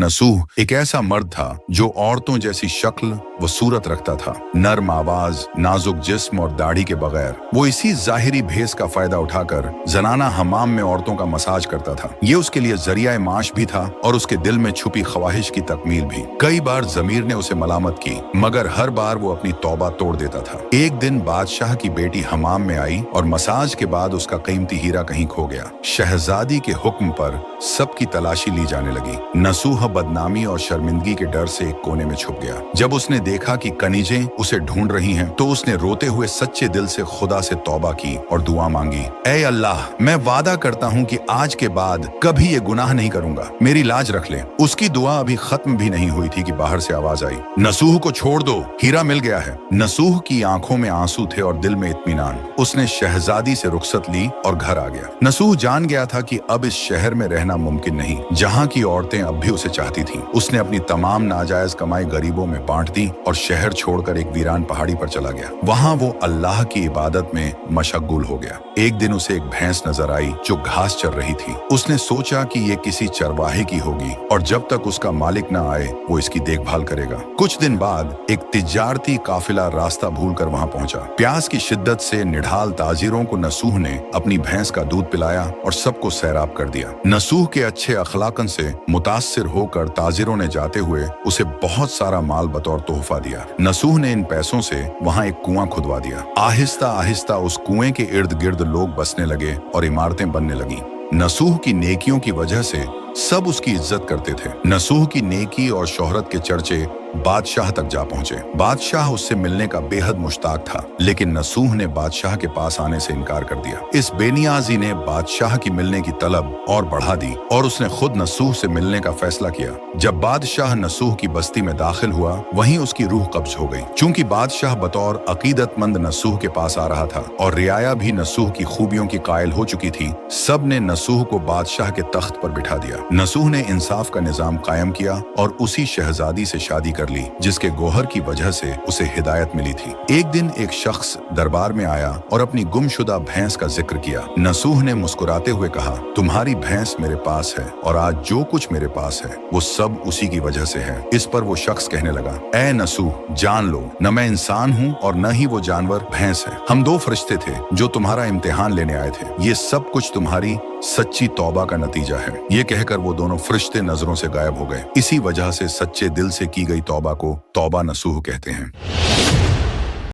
नसूह एक ऐसा मर्द था जो औरतों जैसी शक्ल व सूरत रखता था, नर्म आवाज, नाजुक जिस्म और दाढ़ी के बगैर। वो इसी जाहिरी भेस का फायदा उठाकर जनाना हमाम में औरतों का मसाज करता था। ये उसके लिए जरिया माश भी था और उसके दिल में छुपी ख्वाहिश की तकमील भी। कई बार जमीर ने उसे मलामत की, मगर हर बार वो अपनी तौबा तोड़ देता था। एक दिन बादशाह की बेटी हमाम में आई और मसाज के बाद उसका कीमती हीरा कहीं खो गया। शहजादी के हुक्म पर सबकी तलाशी ली जाने लगी। नसूह बदनामी और शर्मिंदगी के डर से एक कोने में छुप गया। जब उसने देखा कि कनीजें उसे ढूंढ रही हैं, तो उसने रोते हुए सच्चे दिल से खुदा से तौबा की और दुआ मांगी, ऐ अल्लाह, मैं वादा करता हूँ कि आज के बाद कभी ये गुनाह नहीं करूंगा, मेरी लाज रख ले। उसकी दुआ अभी खत्म भी नहीं हुई थी कि बाहर से आवाज आई, नसूह को छोड़ दो, हीरा मिल गया है। नसूह की आंखों में आंसू थे और दिल में इत्मीनान। उसने शहजादी से रुखसत ली और घर आ गया। नसूह जान गया था कि अब इस शहर में रहना मुमकिन नहीं, जहाँ की औरतें अब भी उसे चाहती थीं। उसने अपनी तमाम नाजायज कमाई गरीबों में बांट दी और शहर छोड़कर एक वीरान पहाड़ी पर चला गया। वहाँ वो अल्लाह की इबादत में मशगूल हो गया। एक दिन उसे एक भैंस नजर आई जो घास चर रही थी। उसने सोचा कि ये किसी चरवाहे की होगी और जब तक उसका मालिक न आए वो इसकी देखभाल करेगा। कुछ दिन बाद एक तिजारती काफिला रास्ता भूलकर वहाँ पहुंचा। प्यास की शिद्दत से निढाल ताजिरों को नसूह ने अपनी भैंस का दूध पिलाया और सबको सैराब कर दिया। नसूह के अच्छे अखलाकन से मुतासिर होकर ताजिरों ने जाते हुए उसे बहुत सारा माल बतौर तोहफा दिया। नसूह ने इन पैसों से वहाँ एक कुआं खुदवा दिया। आहिस्ता आहिस्ता उस कुएं के इर्द गिर्द लोग बसने लगे और इमारतें बनने लगीं। नसूह की नेकियों की वजह से सब उसकी इज्जत करते थे। नसूह की नेकी और शोहरत के चर्चे बादशाह तक जा पहुंचे। बादशाह उससे मिलने का बेहद मुश्ताक था, लेकिन नसूह ने बादशाह के पास आने से इनकार कर दिया। इस बेनियाजी ने बादशाह की मिलने की तलब और बढ़ा दी और उसने खुद नसूह से मिलने का फैसला किया। जब बादशाह नसूह की बस्ती में दाखिल हुआ, वहीं उसकी रूह कब्ज हो गई। चूंकि बादशाह बतौर अकीदतमंद नसूह के पास आ रहा था और रियाया भी नसूह की खूबियों की कायल हो चुकी थी, सब ने नसूह को बादशाह के तख्त पर बिठा दिया। नसूह ने इंसाफ का निजाम कायम किया और उसी शहजादी से शादी कर ली जिसके गोहर की वजह से उसे हिदायत मिली थी। एक दिन एक शख्स दरबार में आया और अपनी गुमशुदा भैंस का जिक्र किया। नसूह ने मुस्कुराते हुए कहा, तुम्हारी भैंस मेरे पास है और आज जो कुछ मेरे पास है वो सब उसी की वजह से है। इस पर वो शख्स कहने लगा, ऐ नसूह, जान लो, न मैं इंसान हूँ और न ही वो जानवर भैंस है। हम दो फरिश्ते थे जो तुम्हारा इम्तिहान लेने आए थे। ये सब कुछ तुम्हारी सच्ची तौबा का नतीजा है। ये कहकर वो दोनों फरिश्ते नजरों से गायब हो गए। इसी वजह से सच्चे दिल से की गई तौबा को तौबा नसूह कहते हैं।